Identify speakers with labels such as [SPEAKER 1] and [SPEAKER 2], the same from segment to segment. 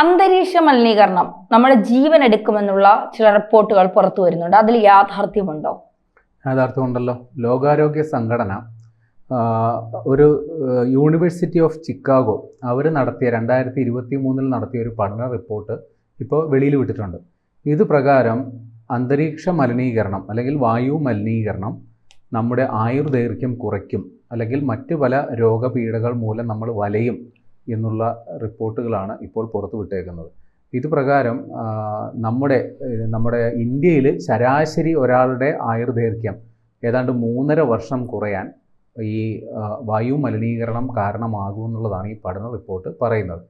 [SPEAKER 1] അന്തരീക്ഷ മലിനീകരണം നമ്മുടെ ജീവൻ എടുക്കുമെന്നുള്ള ചില റിപ്പോർട്ടുകൾ പുറത്തു വരുന്നുണ്ട്. അതിൽ യാഥാർത്ഥ്യമുണ്ടോ?
[SPEAKER 2] യാഥാർത്ഥ്യമുണ്ടല്ലോ. ലോകാരോഗ്യ സംഘടന ഒരു യൂണിവേഴ്സിറ്റി ഓഫ് ചിക്കാഗോ അവർ നടത്തിയ 2023 നടത്തിയ ഒരു പഠന റിപ്പോർട്ട് ഇപ്പോൾ വെളിയിൽ വിട്ടിട്ടുണ്ട്. ഇത് പ്രകാരം അന്തരീക്ഷ മലിനീകരണം അല്ലെങ്കിൽ വായു മലിനീകരണം നമ്മുടെ ആയുർദൈർഘ്യം കുറയ്ക്കും, അല്ലെങ്കിൽ മറ്റു പല രോഗപീഠകൾ മൂലം നമ്മൾ വലയും എന്നുള്ള റിപ്പോർട്ടുകളാണ് ഇപ്പോൾ പുറത്തു വിട്ടേക്കുന്നത്. ഇത് പ്രകാരം നമ്മുടെ ഇന്ത്യയിൽ ശരാശരി ഒരാളുടെ ആയുർദൈർഘ്യം ഏതാണ്ട് 3.5 വർഷം കുറയാൻ ഈ വായു മലിനീകരണം കാരണമാകുമെന്നുള്ളതാണ് ഈ പഠന റിപ്പോർട്ട് പറയുന്നത്.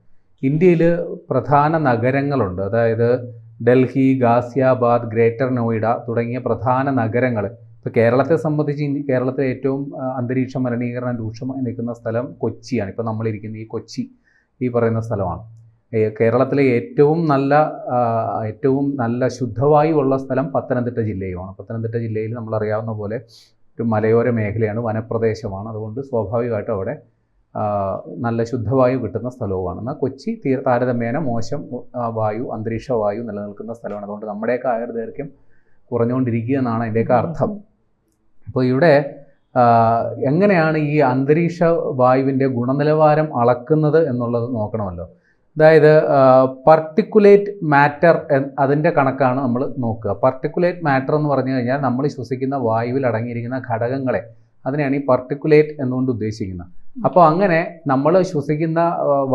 [SPEAKER 2] ഇന്ത്യയിൽ പ്രധാന നഗരങ്ങളുണ്ട്, അതായത് ഡൽഹി, ഗാസിയാബാദ്, ഗ്രേറ്റർ നോയിഡ തുടങ്ങിയ പ്രധാന നഗരങ്ങൾ. ഇപ്പോൾ കേരളത്തെ സംബന്ധിച്ച് കേരളത്തിലെ ഏറ്റവും അന്തരീക്ഷ മലിനീകരണം രൂക്ഷമായി നിൽക്കുന്ന സ്ഥലം കൊച്ചിയാണ്. ഇപ്പോൾ നമ്മളിരിക്കുന്ന ഈ കൊച്ചി ഈ പറയുന്ന സ്ഥലമാണ്. കേരളത്തിലെ ഏറ്റവും നല്ല ശുദ്ധവായു ഉള്ള സ്ഥലം പത്തനംതിട്ട ജില്ലയുമാണ്. പത്തനംതിട്ട ജില്ലയിൽ നമ്മളറിയാവുന്ന പോലെ ഒരു മലയോര മേഖലയാണ്, വനപ്രദേശമാണ്. അതുകൊണ്ട് സ്വാഭാവികമായിട്ടും അവിടെ നല്ല ശുദ്ധവായു കിട്ടുന്ന സ്ഥലവുമാണ്. എന്നാൽ കൊച്ചി താരതമ്യേന മോശം അന്തരീക്ഷ വായു നിലനിൽക്കുന്ന സ്ഥലമാണ്. അതുകൊണ്ട് നമ്മുടെയൊക്കെ ആയുർദൈർഘ്യം കുറഞ്ഞുകൊണ്ടിരിക്കുക എന്നാണ് അതിൻ്റെയൊക്കെ അർത്ഥം. അപ്പോൾ ഇവിടെ എങ്ങനെയാണ് ഈ അന്തരീക്ഷ വായുവിൻ്റെ ഗുണനിലവാരം അളക്കുന്നത് എന്നുള്ളത് നോക്കണമല്ലോ. അതായത് പാർട്ടിക്കുലേറ്റ് മാറ്റർ അതിൻ്റെ കണക്കാണ് നമ്മൾ നോക്കുക. പാർട്ടിക്കുലേറ്റ് മാറ്റർ എന്ന് പറഞ്ഞു കഴിഞ്ഞാൽ നമ്മൾ ശ്വസിക്കുന്ന വായുവിൽ അടങ്ങിയിരിക്കുന്ന ഘടകങ്ങളെ, അതിനെയാണ് ഈ പാർട്ടിക്കുലേറ്റ് എന്നുകൊണ്ട് ഉദ്ദേശിക്കുന്നത്. അപ്പോൾ അങ്ങനെ നമ്മൾ ശ്വസിക്കുന്ന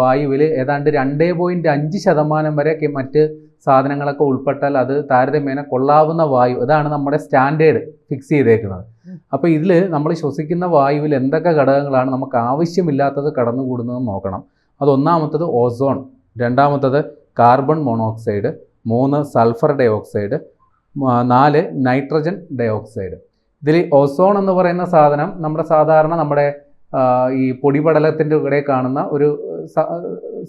[SPEAKER 2] വായുവിൽ ഏതാണ്ട് 2.5% വരെ മറ്റ് സാധനങ്ങളൊക്കെ ഉൾപ്പെട്ടാൽ അത് താരതമ്യേന കൊള്ളാവുന്ന വായു, അതാണ് നമ്മുടെ സ്റ്റാൻഡേർഡ് ഫിക്സ് ചെയ്തേക്കുന്നത്. അപ്പോൾ ഇതിൽ നമ്മൾ ശ്വസിക്കുന്ന വായുവിൽ എന്തൊക്കെ ഘടകങ്ങളാണ് നമുക്ക് ആവശ്യമില്ലാത്തത് കടന്നുകൂടുന്നതെന്ന് നോക്കണം. അതൊന്നാമത്തത് ഓസോൺ, രണ്ടാമത്തത് carbon monoxide, 3 sulphur dioxide, 4 nitrogen dioxide. ഇതിൽ ഓസോൺ എന്ന് പറയുന്ന സാധനം നമ്മുടെ ഈ പൊടിപടലത്തിൻ്റെ കൂടെ കാണുന്ന ഒരു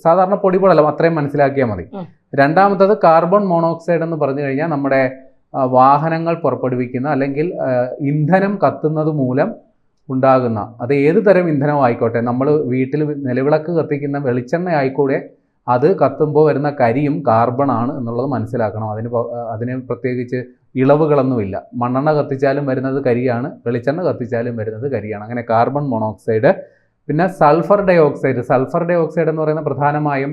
[SPEAKER 2] സാധാരണ പൊടിപടലം, അത്രയും മനസ്സിലാക്കിയാൽ മതി. രണ്ടാമത്തത് കാർബൺ മോണോക്സൈഡ് എന്ന് പറഞ്ഞു കഴിഞ്ഞാൽ നമ്മുടെ വാഹനങ്ങൾ പുറപ്പെടുവിക്കുന്ന അല്ലെങ്കിൽ ഇന്ധനം കത്തുന്നത് മൂലം ഉണ്ടാകുന്ന, അത് ഏത് തരം ഇന്ധനം ആയിക്കോട്ടെ, നമ്മൾ വീട്ടിൽ നിലവിളക്ക് കത്തിക്കുന്ന വെളിച്ചെണ്ണ ആയിക്കൂടെ, അത് കത്തുമ്പോൾ വരുന്ന കരിയും കാർബൺ ആണ് എന്നുള്ളത് മനസ്സിലാക്കണം. അതിന് പ്രത്യേകിച്ച് ഇളവുകളൊന്നുമില്ല. മണ്ണെണ്ണ കത്തിച്ചാലും വരുന്നത് കരിയാണ്, വെളിച്ചെണ്ണ കത്തിച്ചാലും വരുന്നത് കരിയാണ്. അങ്ങനെ കാർബൺ മോണോക്സൈഡ്. പിന്നെ sulphur dioxide. Sulphur dioxide എന്ന് പറയുന്നത് പ്രധാനമായും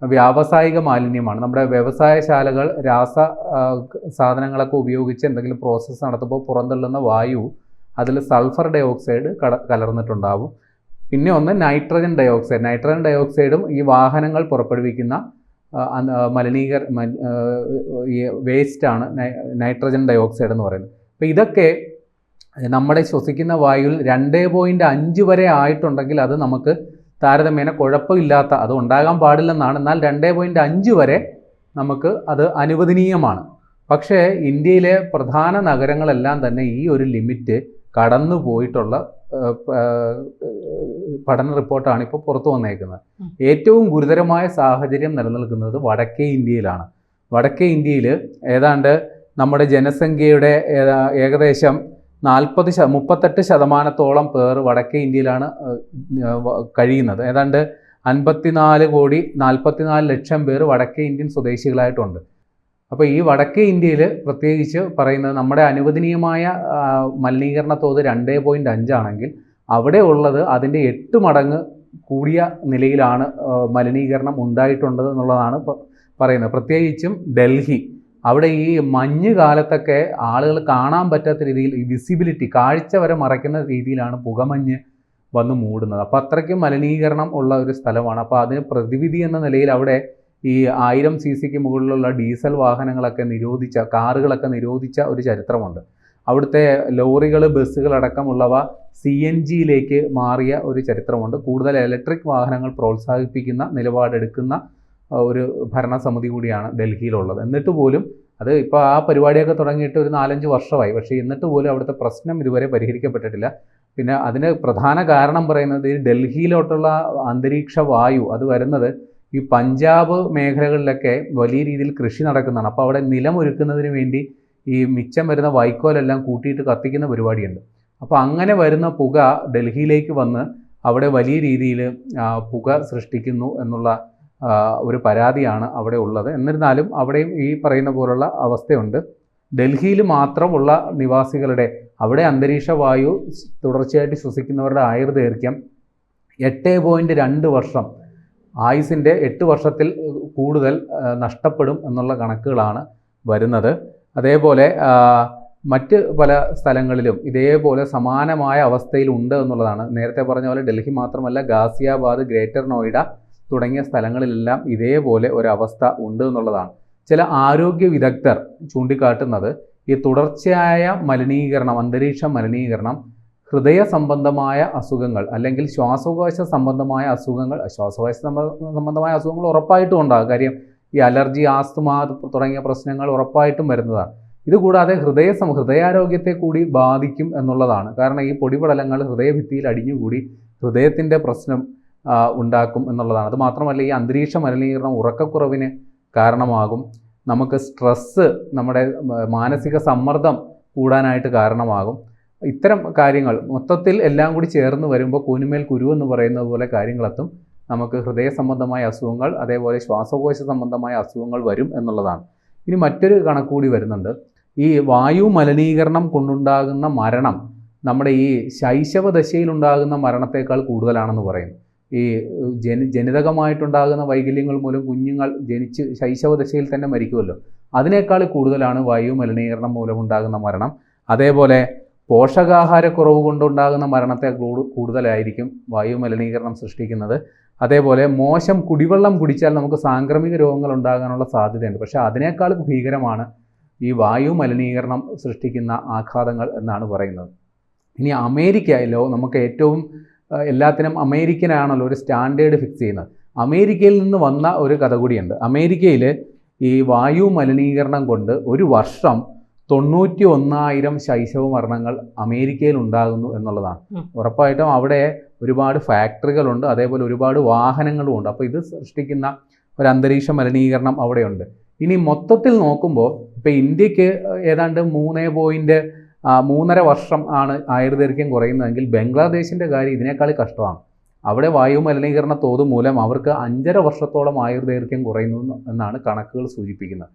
[SPEAKER 2] വ്യാവസായിക മാലിന്യമാണ്. നമ്മുടെ വ്യവസായശാലകൾ സാധനങ്ങളൊക്കെ ഉപയോഗിച്ച് എന്തെങ്കിലും പ്രോസസ്സ് നടത്തുമ്പോൾ പുറന്തള്ളുന്ന വായു, അതിൽ സൾഫർ ഡൈ ഓക്സൈഡ് കലർന്നിട്ടുണ്ടാവും. പിന്നെ ഒന്ന് നൈട്രജൻ ഡൈ ഓക്സൈഡ്. നൈട്രജൻ ഡൈ ഓക്സൈഡും ഈ വാഹനങ്ങൾ പുറപ്പെടുവിക്കുന്ന വേസ്റ്റാണ് നൈട്രജൻ ഡൈ ഓക്സൈഡ് എന്ന് പറയുന്നത്. അപ്പോൾ ഇതൊക്കെ നമ്മുടെ ശ്വസിക്കുന്ന വായുവിൽ 2.5 വരെ ആയിട്ടുണ്ടെങ്കിൽ അത് നമുക്ക് താരതമ്യേന കുഴപ്പമില്ലാത്ത, അത് ഉണ്ടാകാൻ പാടില്ലെന്നാണ്. എന്നാൽ 2.5 വരെ നമുക്ക് അത് അനുവദനീയമാണ്. പക്ഷേ ഇന്ത്യയിലെ പ്രധാന നഗരങ്ങളെല്ലാം തന്നെ ഈ ഒരു ലിമിറ്റ് കടന്നു പോയിട്ടുള്ള പഠന റിപ്പോർട്ടാണ് ഇപ്പോൾ പുറത്തു വന്നേക്കുന്നത്. ഏറ്റവും ഗുരുതരമായ സാഹചര്യം നിലനിൽക്കുന്നത് വടക്കേ ഇന്ത്യയിലാണ്. വടക്കേ ഇന്ത്യയിൽ ഏതാണ്ട് നമ്മുടെ ജനസംഖ്യയുടെ ഏകദേശം 38% പേർ വടക്കേ ഇന്ത്യയിലാണ് കഴിയുന്നത്. ഏതാണ്ട് 54,44,00,000 പേർ വടക്കേ ഇന്ത്യൻ സ്വദേശികളായിട്ടുണ്ട്. അപ്പോൾ ഈ വടക്കേ ഇന്ത്യയിൽ പ്രത്യേകിച്ച് പറയുന്നത് നമ്മുടെ അനുവദനീയമായ മലിനീകരണ തോത് 2.5 ആണെങ്കിൽ അവിടെ ഉള്ളത് അതിൻ്റെ 8 മടങ്ങ് കൂടിയ നിലയിലാണ് മലിനീകരണം ഉണ്ടായിട്ടുള്ളത് എന്നുള്ളതാണ് പറയുന്നത്. പ്രത്യേകിച്ചും ഡൽഹി, അവിടെ ഈ മഞ്ഞ് കാലത്തൊക്കെ ആളുകൾ കാണാൻ പറ്റാത്ത രീതിയിൽ ഈ വിസിബിലിറ്റി, കാഴ്ച വരെ മറയ്ക്കുന്ന രീതിയിലാണ് പുകമഞ്ഞ് വന്ന് മൂടുന്നത്. അപ്പോൾ അത്രയ്ക്കും മലിനീകരണം ഉള്ള ഒരു സ്ഥലമാണ്. അപ്പോൾ അതിന് പ്രതിവിധി എന്ന നിലയിൽ അവിടെ ഈ 1000 cc മുകളിലുള്ള ഡീസൽ വാഹനങ്ങളൊക്കെ കാറുകളൊക്കെ നിരോധിച്ച ഒരു ചരിത്രമുണ്ട്. അവിടുത്തെ ലോറികൾ, ബസ്സുകൾ അടക്കമുള്ളവ CNGയിലേക്ക് മാറിയ ഒരു ചരിത്രമുണ്ട്. കൂടുതൽ ഇലക്ട്രിക് വാഹനങ്ങൾ പ്രോത്സാഹിപ്പിക്കുന്ന നിലപാടെടുക്കുന്ന ഒരു ഭരണസമിതി കൂടിയാണ് ഡൽഹിയിലുള്ളത്. എന്നിട്ട് പോലും അത് ഇപ്പോൾ ആ പരിപാടിയൊക്കെ തുടങ്ങിയിട്ട് ഒരു 4-5 വർഷമായി. പക്ഷേ എന്നിട്ട് പോലും അവിടുത്തെ പ്രശ്നം ഇതുവരെ പരിഹരിക്കപ്പെട്ടിട്ടില്ല. പിന്നെ അതിന് പ്രധാന കാരണം പറയുന്നത് ഈ ഡൽഹിയിലോട്ടുള്ള അന്തരീക്ഷ വായു അത് വരുന്നത് ഈ പഞ്ചാബ് മേഖലകളിലൊക്കെ വലിയ രീതിയിൽ കൃഷി നടക്കുന്നതാണ്. അപ്പോൾ അവിടെ നിലമൊരുക്കുന്നതിന് വേണ്ടി ഈ മിച്ചം വരുന്ന വൈക്കോലെല്ലാം കൂട്ടിയിട്ട് കത്തിക്കുന്ന പരിപാടിയുണ്ട്. അപ്പോൾ അങ്ങനെ വരുന്ന പുക ഡൽഹിയിലേക്ക് വന്ന് അവിടെ വലിയ രീതിയിൽ പുക സൃഷ്ടിക്കുന്നു എന്നുള്ള ഒരു പരാതിയാണ് അവിടെ ഉള്ളത്. എന്നിരുന്നാലും അവിടെയും ഈ പറയുന്ന പോലുള്ള അവസ്ഥയുണ്ട്. ഡൽഹിയിൽ മാത്രമുള്ള നിവാസികളുടെ അവിടെ അന്തരീക്ഷ വായു തുടർച്ചയായിട്ട് ശ്വസിക്കുന്നവരുടെ ആയുർദൈർഘ്യം 8.2 വർഷം, ആയുസിൻ്റെ 8 വർഷത്തിൽ കൂടുതൽ നഷ്ടപ്പെടും എന്നുള്ള കണക്കുകളാണ് വരുന്നത്. അതേപോലെ മറ്റ് പല സ്ഥലങ്ങളിലും ഇതേപോലെ സമാനമായ അവസ്ഥയിലുണ്ട് എന്നുള്ളതാണ്. നേരത്തെ പറഞ്ഞ പോലെ ഡൽഹി മാത്രമല്ല, ഗാസിയാബാദ്, ഗ്രേറ്റർ നോയിഡ തുടങ്ങിയ സ്ഥലങ്ങളിലെല്ലാം ഇതേപോലെ ഒരവസ്ഥ ഉണ്ട് എന്നുള്ളതാണ്. ചില ആരോഗ്യ വിദഗ്ധർ ചൂണ്ടിക്കാട്ടുന്നത് ഈ തുടർച്ചയായ മലിനീകരണം, അന്തരീക്ഷ മലിനീകരണം ഹൃദയ സംബന്ധമായ അസുഖങ്ങൾ അല്ലെങ്കിൽ ശ്വാസകോശ സംബന്ധമായ അസുഖങ്ങൾ, സംബന്ധമായ അസുഖങ്ങൾ ഉറപ്പായിട്ടും ഉണ്ടാകും. കാര്യം ഈ അലർജി, ആസ്തുമ തുടങ്ങിയ പ്രശ്നങ്ങൾ ഉറപ്പായിട്ടും വരുന്നതാണ്. ഇതുകൂടാതെ ഹൃദയാരോഗ്യത്തെ കൂടി ബാധിക്കും എന്നുള്ളതാണ്. കാരണം ഈ പൊടിപടലങ്ങൾ ഹൃദയഭിത്തിയിൽ അടിഞ്ഞുകൂടി ഹൃദയത്തിൻ്റെ പ്രശ്നം ഉണ്ടാക്കും എന്നുള്ളതാണ്. അത് മാത്രമല്ല, ഈ അന്തരീക്ഷ മലിനീകരണം ഉറക്കക്കുറവിന് കാരണമാകും. നമുക്ക് സ്ട്രെസ്സ്, നമ്മുടെ മാനസിക സമ്മർദ്ദം കൂടാനായിട്ട് കാരണമാകും. ഇത്തരം കാര്യങ്ങൾ മൊത്തത്തിൽ എല്ലാം കൂടി ചേർന്ന് വരുമ്പോൾ കൂനുമേൽ കുരു എന്ന് പറയുന്നത് പോലെ കാര്യങ്ങളെത്തും. നമുക്ക് ഹൃദയ സംബന്ധമായ അസുഖങ്ങൾ, അതേപോലെ ശ്വാസകോശ സംബന്ധമായ അസുഖങ്ങൾ വരും എന്നുള്ളതാണ്. ഇനി മറ്റൊരു കണക്കുകൂടി വരുന്നുണ്ട്. ഈ വായു മലിനീകരണം കൊണ്ടുണ്ടാകുന്ന മരണം നമ്മുടെ ഈ ശൈശവ ദശയിലുണ്ടാകുന്ന മരണത്തേക്കാൾ കൂടുതലാണെന്ന് പറയുന്നു. ഈ ജനിതകമായിട്ടുണ്ടാകുന്ന വൈകല്യങ്ങൾ മൂലം കുഞ്ഞുങ്ങൾ ജനിച്ച് ശൈശവ ദശയിൽ തന്നെ മരിക്കുമല്ലോ, അതിനേക്കാൾ കൂടുതലാണ് വായു മലിനീകരണം മൂലമുണ്ടാകുന്ന മരണം. അതേപോലെ പോഷകാഹാരക്കുറവ് കൊണ്ടുണ്ടാകുന്ന മരണത്തെ കൂടുതലായിരിക്കും വായു മലിനീകരണം സൃഷ്ടിക്കുന്നത്. അതേപോലെ മോശം കുടിവെള്ളം കുടിച്ചാൽ നമുക്ക് സാംക്രമിക രോഗങ്ങൾ ഉണ്ടാകാനുള്ള സാധ്യതയുണ്ട്. പക്ഷേ അതിനേക്കാൾ ഭീകരമാണ് ഈ വായു മലിനീകരണം സൃഷ്ടിക്കുന്ന ആഘാതങ്ങൾ എന്നാണ് പറയുന്നത്. ഇനി അമേരിക്കയിലോ നമുക്ക് ഏറ്റവും എല്ലാത്തിനും അമേരിക്കനാണല്ലോ ഒരു സ്റ്റാൻഡേർഡ് ഫിക്സ് ചെയ്യുന്നത്. അമേരിക്കയിൽ നിന്ന് വന്ന ഒരു കഥ കൂടിയുണ്ട്. അമേരിക്കയിൽ ഈ വായു മലിനീകരണം കൊണ്ട് ഒരു വർഷം 91,000 ശൈശവ മരണങ്ങൾ അമേരിക്കയിൽ ഉണ്ടാകുന്നു എന്നുള്ളതാണ്. ഉറപ്പായിട്ടും അവിടെ ഒരുപാട് ഫാക്ടറികളുണ്ട്, അതേപോലെ ഒരുപാട് വാഹനങ്ങളും ഉണ്ട്. അപ്പോൾ ഇത് സൃഷ്ടിക്കുന്ന ഒരു അന്തരീക്ഷ മലിനീകരണം അവിടെയുണ്ട്. ഇനി മൊത്തത്തിൽ നോക്കുമ്പോൾ ഇപ്പോൾ ഇന്ത്യക്ക് ഏതാണ്ട് 3.5 വർഷം ആണ് ആയുർദൈർഘ്യം കുറയുന്നതെങ്കിൽ ബംഗ്ലാദേശിൻ്റെ കാര്യം ഇതിനേക്കാൾ കഷ്ടമാണ്. അവിടെ വായു മലിനീകരണ തോത് മൂലം അവർക്ക് 5.5 വർഷത്തോളം ആയുർദൈർഘ്യം കുറയുന്നു എന്നാണ് കണക്കുകൾ സൂചിപ്പിക്കുന്നത്.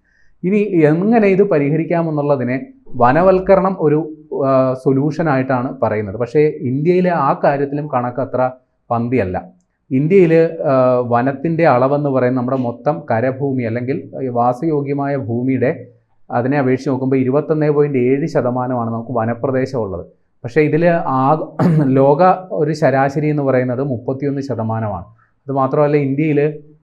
[SPEAKER 2] ഇനി എങ്ങനെ ഇത് പരിഹരിക്കാമെന്നുള്ളതിനെ വനവൽക്കരണം ഒരു സൊല്യൂഷനായിട്ടാണ് പറയുന്നത്. പക്ഷേ ഇന്ത്യയിലെ ആ കാര്യത്തിലും കണക്ക് അത്ര പന്തിയല്ല. ഇന്ത്യയിൽ വനത്തിൻ്റെ അളവെന്ന് പറയുന്നത് നമ്മുടെ മൊത്തം കരഭൂമി അല്ലെങ്കിൽ വാസയോഗ്യമായ ഭൂമിയുടെ അതിനെ അപേക്ഷിച്ച് നോക്കുമ്പോൾ 21.7% നമുക്ക് വനപ്രദേശമുള്ളത്. പക്ഷേ ഇതിൽ ലോക ഒരു ശരാശരി എന്ന് പറയുന്നത് 31%. അതുമാത്രമല്ല, ഇന്ത്യയിൽ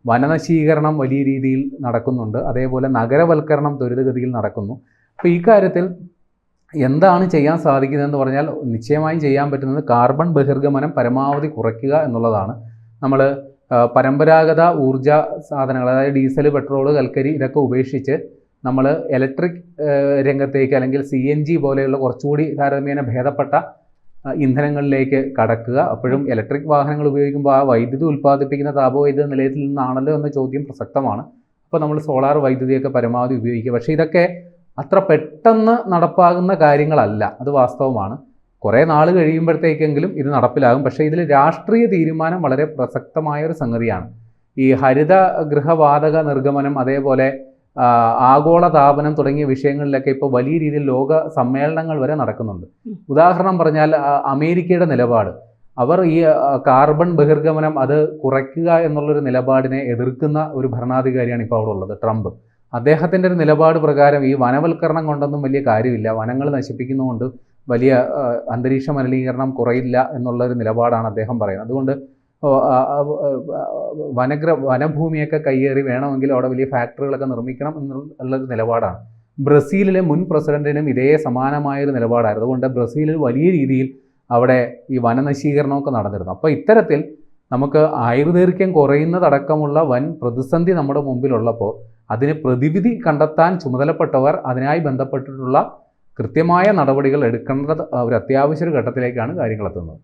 [SPEAKER 2] വനനശീകരണം വലിയ രീതിയിൽ നടക്കുന്നുണ്ട്. അതേപോലെ നഗരവൽക്കരണം ത്വരിതഗതിയിൽ നടക്കുന്നു. അപ്പോൾ ഈ കാര്യത്തിൽ എന്താണ് ചെയ്യാൻ സാധിക്കുന്നതെന്ന് പറഞ്ഞാൽ നിശ്ചയമായും ചെയ്യാൻ പറ്റുന്നത് കാർബൺ ബഹിർഗമനം പരമാവധി കുറയ്ക്കുക എന്നുള്ളതാണ്. നമ്മൾ പരമ്പരാഗത ഊർജ സാധനങ്ങൾ, അതായത് ഡീസൽ, പെട്രോൾ, കൽക്കരി ഇതൊക്കെ ഉപേക്ഷിച്ച് നമ്മൾ ഇലക്ട്രിക് രംഗത്തേക്ക് അല്ലെങ്കിൽ CNG പോലെയുള്ള കുറച്ചുകൂടി താരതമ്യേന ഭേദപ്പെട്ട ഇന്ധനങ്ങളിലേക്ക് കടക്കുക. അപ്പോഴും ഇലക്ട്രിക് വാഹനങ്ങൾ ഉപയോഗിക്കുമ്പോൾ ആ വൈദ്യുതി ഉൽപ്പാദിപ്പിക്കുന്ന താപവൈദ്യുത നിലയത്തിൽ നിന്നാണല്ലോ എന്ന ചോദ്യം പ്രസക്തമാണ്. അപ്പോൾ നമ്മൾ സോളാർ വൈദ്യുതിയൊക്കെ പരമാവധി ഉപയോഗിക്കുക. പക്ഷേ ഇതൊക്കെ അത്ര പെട്ടെന്ന് നടപ്പാകുന്ന കാര്യങ്ങളല്ല, അത് വാസ്തവമാണ്. കുറേ നാൾ കഴിയുമ്പോഴത്തേക്കെങ്കിലും ഇത് നടപ്പിലാകും. പക്ഷേ ഇതിൽ രാഷ്ട്രീയ തീരുമാനം വളരെ പ്രസക്തമായ ഒരു സംഗതിയാണ്. ഈ ഹരിത ഗൃഹവാതക നിർഗമനം, അതേപോലെ ആഗോള താപനം തുടങ്ങിയ വിഷയങ്ങളിലൊക്കെ ഇപ്പോൾ വലിയ രീതിയിൽ ലോക സമ്മേളനങ്ങൾ വരെ നടക്കുന്നുണ്ട്. ഉദാഹരണം പറഞ്ഞാൽ അമേരിക്കയുടെ നിലപാട്, അവർ ഈ കാർബൺ ബഹിർഗമനം അത് കുറയ്ക്കുക എന്നുള്ളൊരു നിലപാടിനെ എതിർക്കുന്ന ഒരു ഭരണാധികാരിയാണ് ഇപ്പോൾ അവിടെ ഉള്ളത്, ട്രംപ്. അദ്ദേഹത്തിൻ്റെ ഒരു നിലപാട് പ്രകാരം ഈ വനവൽക്കരണം കൊണ്ടൊന്നും വലിയ കാര്യമില്ല, വനങ്ങൾ നശിപ്പിക്കുന്നതുകൊണ്ട് വലിയ അന്തരീക്ഷ മലിനീകരണം കുറയില്ല എന്നുള്ളൊരു നിലപാടാണ് അദ്ദേഹം പറയുന്നത്. അതുകൊണ്ട് വനഭൂമിയൊക്കെ കയ്യേറി വേണമെങ്കിൽ അവിടെ വലിയ ഫാക്ടറികളൊക്കെ നിർമ്മിക്കണം എന്നുള്ളൊരു നിലപാടാണ്. ബ്രസീലിലെ മുൻ പ്രസിഡന്റിനും ഇതേ സമാനമായൊരു നിലപാടായിരുന്നു. അതുകൊണ്ട് ബ്രസീലിൽ വലിയ രീതിയിൽ അവിടെ ഈ വനനശീകരണമൊക്കെ നടന്നിരുന്നു. അപ്പോൾ ഇത്തരത്തിൽ നമുക്ക് ആയുർദൈർഘ്യം കുറയുന്നതടക്കമുള്ള വൻ പ്രതിസന്ധി നമ്മുടെ മുമ്പിലുള്ളപ്പോൾ അതിന് പ്രതിവിധി കണ്ടെത്താൻ ചുമതലപ്പെട്ടവർ അതിനായി ബന്ധപ്പെട്ടിട്ടുള്ള കൃത്യമായ നടപടികൾ എടുക്കേണ്ടത് ഒരു അത്യാവശ്യ ഘട്ടത്തിലേക്കാണ് കാര്യങ്ങൾ എത്തുന്നത്.